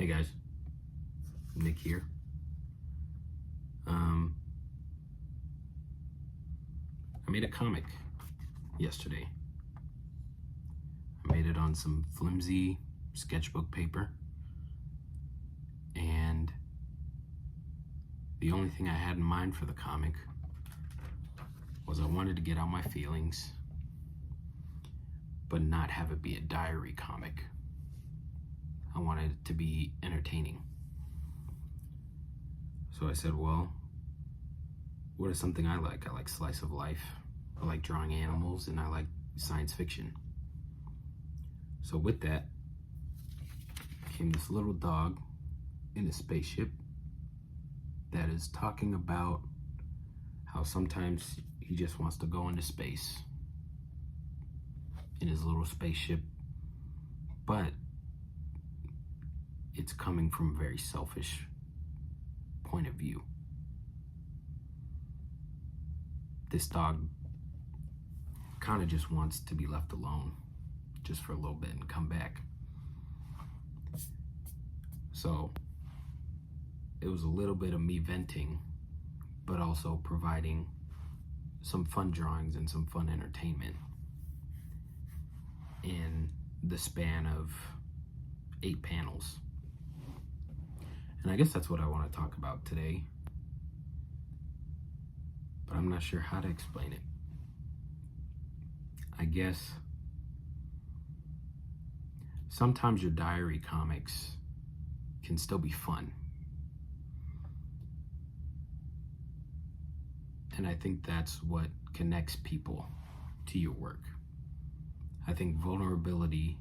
Hey guys, Nick here. I made a comic yesterday. I made it on some flimsy sketchbook paper, and the only thing I had in mind for the comic was I wanted to get out my feelings, but not have it be a diary comic. I wanted it to be entertaining. So I said, well, what is something I like? I like slice of life. I like drawing animals, and I like science fiction. So with that came this little dog in a spaceship that is talking about how sometimes he just wants to go into space in his little spaceship, but it's coming from a very selfish point of view. This dog kind of just wants to be left alone just for a little bit and come back. So it was a little bit of me venting, but also providing some fun drawings and some fun entertainment in the span of 8 panels. And I guess that's what I want to talk about today, but I'm not sure how to explain it. I guess sometimes your diary comics can still be fun. And I think that's what connects people to your work. I think vulnerability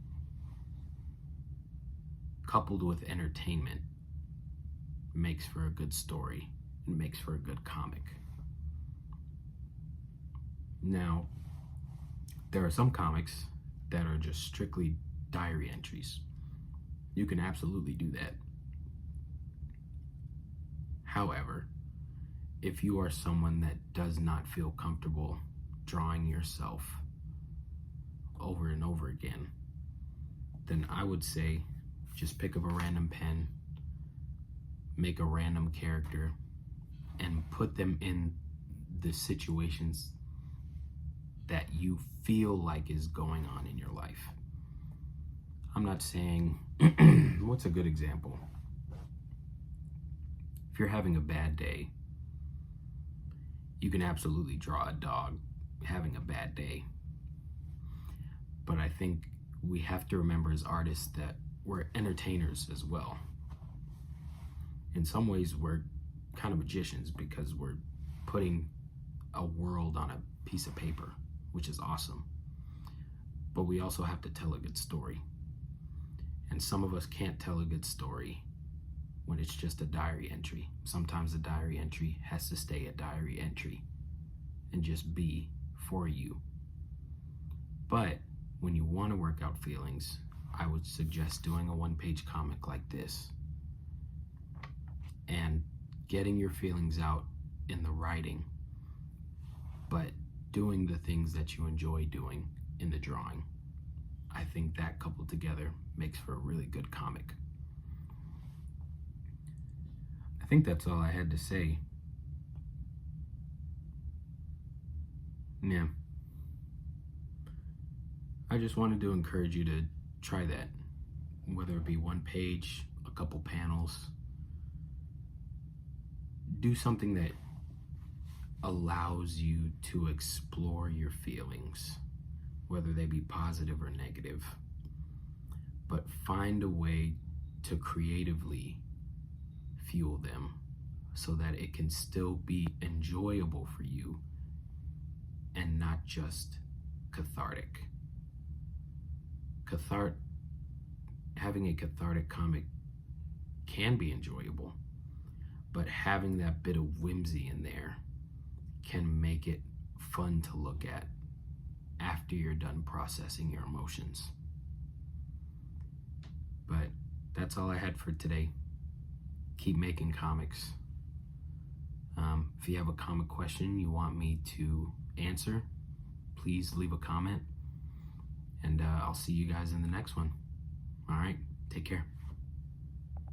coupled with entertainment makes for a good story and makes for a good comic. Now, there are some comics that are just strictly diary entries. You can absolutely do that. However, if you are someone that does not feel comfortable drawing yourself over and over again, then I would say just pick up a random pen, make a random character, and put them in the situations that you feel like is going on in your life. I'm not saying, what's a good example? If you're having a bad day, you can absolutely draw a dog having a bad day. But I think we have to remember as artists that we're entertainers as well. In some ways, we're kind of magicians because we're putting a world on a piece of paper, which is awesome. But we also have to tell a good story. And some of us can't tell a good story when it's just a diary entry. Sometimes the diary entry has to stay a diary entry and just be for you. But when you want to work out feelings, I would suggest doing a 1-page comic like this and getting your feelings out in the writing, but doing the things that you enjoy doing in the drawing. I think that coupled together makes for a really good comic. I think that's all I had to say. Yeah. I just wanted to encourage you to try that, whether it be 1 page, a couple panels. Do something that allows you to explore your feelings, whether they be positive or negative, but find a way to creatively fuel them so that it can still be enjoyable for you and not just cathartic. Having a cathartic comic can be enjoyable, but having that bit of whimsy in there can make it fun to look at after you're done processing your emotions. But that's all I had for today. Keep making comics. If you have a comic question you want me to answer, please leave a comment, and I'll see you guys in the next one. All right, take care.